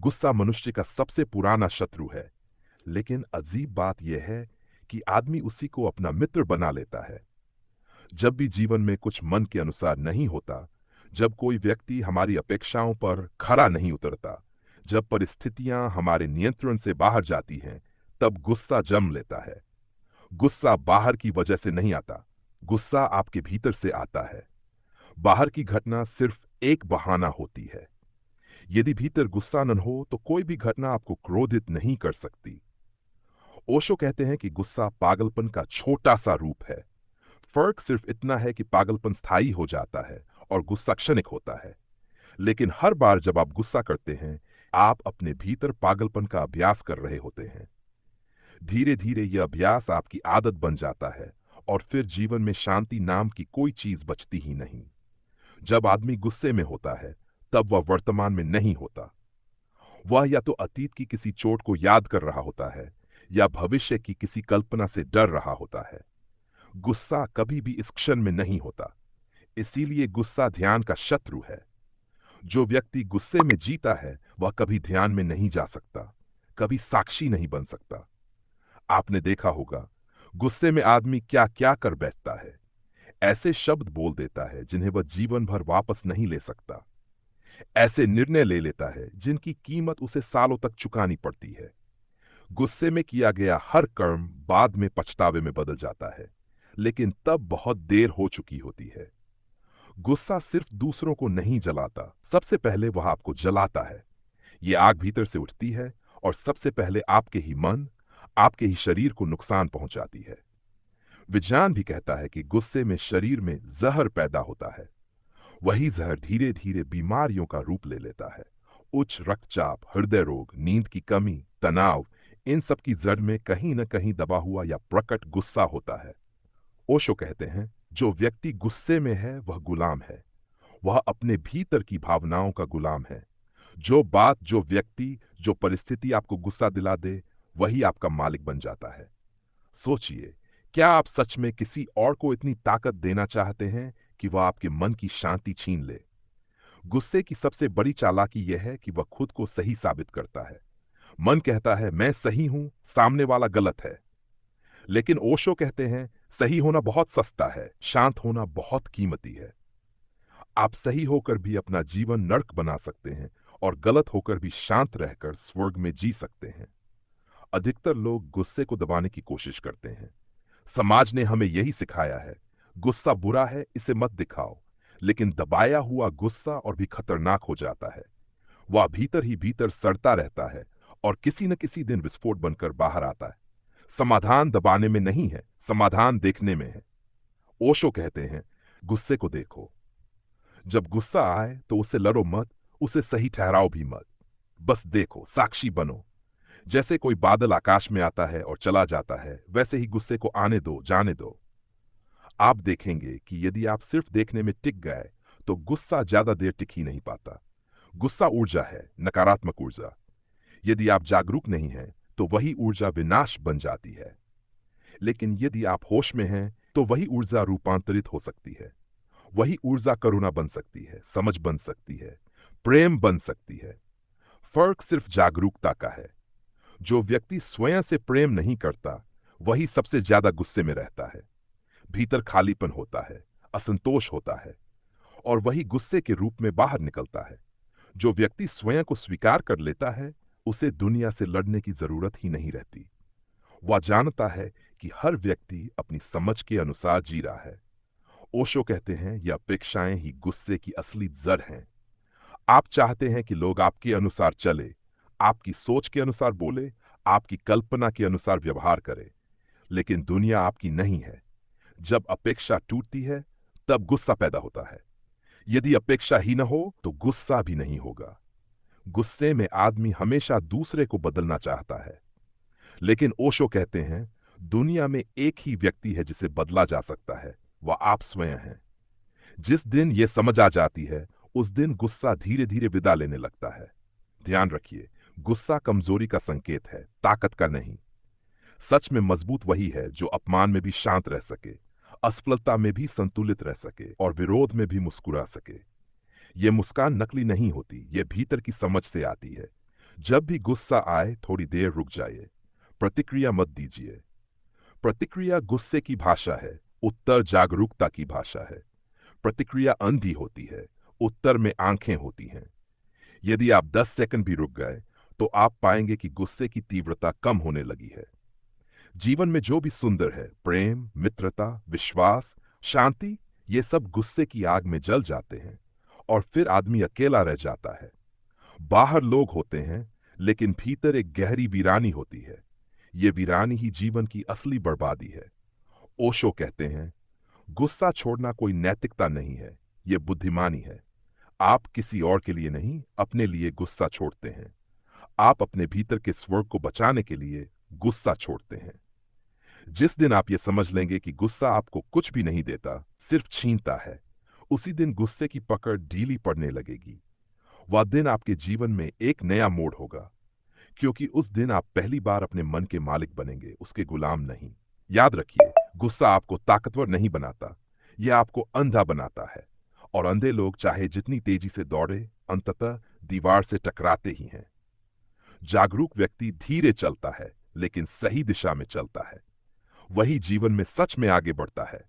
गुस्सा मनुष्य का सबसे पुराना शत्रु है, लेकिन अजीब बात यह है कि आदमी उसी को अपना मित्र बना लेता है। जब भी जीवन में कुछ मन के अनुसार नहीं होता, जब कोई व्यक्ति हमारी अपेक्षाओं पर खरा नहीं उतरता, जब परिस्थितियां हमारे नियंत्रण से बाहर जाती हैं, तब गुस्सा जन्म लेता है। गुस्सा बाहर की वजह से नहीं आता, गुस्सा आपके भीतर से आता है। बाहर की घटना सिर्फ एक बहाना होती है। यदि भीतर गुस्सा न हो तो कोई भी घटना आपको क्रोधित नहीं कर सकती। ओशो कहते हैं कि गुस्सा पागलपन का छोटा सा रूप है। फर्क सिर्फ इतना है कि पागलपन स्थायी हो जाता है और गुस्सा क्षणिक होता है। लेकिन हर बार जब आप गुस्सा करते हैं, आप अपने भीतर पागलपन का अभ्यास कर रहे होते हैं। धीरे धीरे यह अभ्यास आपकी आदत बन जाता है और फिर जीवन में शांति नाम की कोई चीज बचती ही नहीं। जब आदमी गुस्से में होता है, तब वह वर्तमान में नहीं होता। वह या तो अतीत की किसी चोट को याद कर रहा होता है या भविष्य की किसी कल्पना से डर रहा होता है। गुस्सा कभी भी इस क्षण में नहीं होता। इसीलिए गुस्सा ध्यान का शत्रु है। जो व्यक्ति गुस्से में जीता है, वह कभी ध्यान में नहीं जा सकता, कभी साक्षी नहीं बन सकता। आपने देखा होगा, गुस्से में आदमी क्या क्या कर बैठता है। ऐसे शब्द बोल देता है जिन्हें वह जीवन भर वापस नहीं ले सकता। ऐसे निर्णय ले लेता है जिनकी कीमत उसे सालों तक चुकानी पड़ती है। गुस्से में किया गया हर कर्म बाद में पछतावे में बदल जाता है, लेकिन तब बहुत देर हो चुकी होती है। गुस्सा सिर्फ दूसरों को नहीं जलाता, सबसे पहले वह आपको जलाता है। ये आग भीतर से उठती है और सबसे पहले आपके ही मन, आपके ही शरीर को नुकसान पहुंचाती है। विज्ञान भी कहता है कि गुस्से में शरीर में जहर पैदा होता है। वही जहर धीरे धीरे बीमारियों का रूप ले लेता है। उच्च रक्तचाप, हृदय रोग, नींद की कमी, तनाव, इन सब की जड़ में कहीं न कहीं दबा हुआ या प्रकट गुस्सा होता है। ओशो कहते हैं, जो व्यक्ति गुस्से में है वह गुलाम है। वह अपने भीतर की भावनाओं का गुलाम है। जो बात, जो व्यक्ति, जो परिस्थिति आपको गुस्सा दिला दे, वही आपका मालिक बन जाता है। सोचिए, क्या आप सच में किसी और को इतनी ताकत देना चाहते हैं कि वह आपके मन की शांति छीन ले? गुस्से की सबसे बड़ी चालाकी यह है कि वह खुद को सही साबित करता है। मन कहता है मैं सही हूं, सामने वाला गलत है। लेकिन ओशो कहते हैं, सही होना बहुत सस्ता है, शांत होना बहुत कीमती है। आप सही होकर भी अपना जीवन नर्क बना सकते हैं और गलत होकर भी शांत रहकर स्वर्ग में जी सकते हैं। अधिकतर लोग गुस्से को दबाने की कोशिश करते हैं। समाज ने हमें यही सिखाया है, गुस्सा बुरा है, इसे मत दिखाओ। लेकिन दबाया हुआ गुस्सा और भी खतरनाक हो जाता है। वह भीतर ही भीतर सड़ता रहता है और किसी न किसी दिन विस्फोट बनकर बाहर आता है। समाधान दबाने में नहीं है, समाधान देखने में है। ओशो कहते हैं, गुस्से को देखो। जब गुस्सा आए तो उसे लड़ो मत, उसे सही ठहराओ भी मत। बस देखो, साक्षी बनो। जैसे कोई बादल आकाश में आता है और चला जाता है, वैसे ही गुस्से को आने दो, जाने दो। आप देखेंगे कि यदि आप सिर्फ देखने में टिक गए, तो गुस्सा ज्यादा देर टिक ही नहीं पाता। गुस्सा ऊर्जा है, नकारात्मक ऊर्जा। यदि आप जागरूक नहीं हैं, तो वही ऊर्जा विनाश बन जाती है। लेकिन यदि आप होश में हैं, तो वही ऊर्जा रूपांतरित हो सकती है। वही ऊर्जा करुणा बन सकती है, समझ बन सकती है, प्रेम बन सकती है। फर्क सिर्फ जागरूकता का है। जो व्यक्ति स्वयं से प्रेम नहीं करता, वही सबसे ज्यादा गुस्से में रहता है। भीतर खालीपन होता है, असंतोष होता है, और वही गुस्से के रूप में बाहर निकलता है। जो व्यक्ति स्वयं को स्वीकार कर लेता है, उसे दुनिया से लड़ने की जरूरत ही नहीं रहती। वह जानता है कि हर व्यक्ति अपनी समझ के अनुसार जी रहा है। ओशो कहते हैं, यह अपेक्षाएं ही गुस्से की असली जड़ हैं। आप चाहते हैं कि लोग आपके अनुसार चले, आपकी सोच के अनुसार बोले, आपकी कल्पना के अनुसार व्यवहार करे। लेकिन दुनिया आपकी नहीं है। जब अपेक्षा टूटती है, तब गुस्सा पैदा होता है। यदि अपेक्षा ही न हो, तो गुस्सा भी नहीं होगा। गुस्से में आदमी हमेशा दूसरे को बदलना चाहता है। लेकिन ओशो कहते हैं, दुनिया में एक ही व्यक्ति है जिसे बदला जा सकता है, वह आप स्वयं हैं। जिस दिन यह समझ आ जाती है, उस दिन गुस्सा धीरे धीरे विदा लेने लगता है। ध्यान रखिए, गुस्सा कमजोरी का संकेत है, ताकत का नहीं। सच में मजबूत वही है जो अपमान में भी शांत रह सके, असफलता में भी संतुलित रह सके और विरोध में भी मुस्कुरा सके। यह मुस्कान नकली नहीं होती, यह भीतर की समझ से आती है। जब भी गुस्सा आए थोड़ी देर रुक जाइए। प्रतिक्रिया मत दीजिए। प्रतिक्रिया गुस्से की भाषा है, उत्तर जागरूकता की भाषा है। प्रतिक्रिया अंधी होती है, उत्तर में आंखें होती हैं। यदि आप 10 सेकंड भी रुक गए तो आप पाएंगे कि गुस्से की तीव्रता कम होने लगी है। जीवन में जो भी सुंदर है, प्रेम, मित्रता, विश्वास, शांति, ये सब गुस्से की आग में जल जाते हैं और फिर आदमी अकेला रह जाता है। बाहर लोग होते हैं, लेकिन भीतर एक गहरी वीरानी होती है। ये वीरानी ही जीवन की असली बर्बादी है। ओशो कहते हैं, गुस्सा छोड़ना कोई नैतिकता नहीं है, ये बुद्धिमानी है। आप किसी और के लिए नहीं, अपने लिए गुस्सा छोड़ते हैं। आप अपने भीतर के स्वर्ग को बचाने के लिए गुस्सा छोड़ते हैं। जिस दिन आप ये समझ लेंगे कि गुस्सा आपको कुछ भी नहीं देता, सिर्फ छीनता है, उसी दिन गुस्से की पकड़ ढीली पड़ने लगेगी। वह दिन आपके जीवन में एक नया मोड़ होगा, क्योंकि उस दिन आप पहली बार अपने मन के मालिक बनेंगे, उसके गुलाम नहीं। याद रखिए, गुस्सा आपको ताकतवर नहीं बनाता, यह आपको अंधा बनाता है। और अंधे लोग चाहे जितनी तेजी से दौड़े, अंततः दीवार से टकराते ही हैं। जागरूक व्यक्ति धीरे चलता है, लेकिन सही दिशा में चलता है। वही जीवन में सच में आगे बढ़ता है।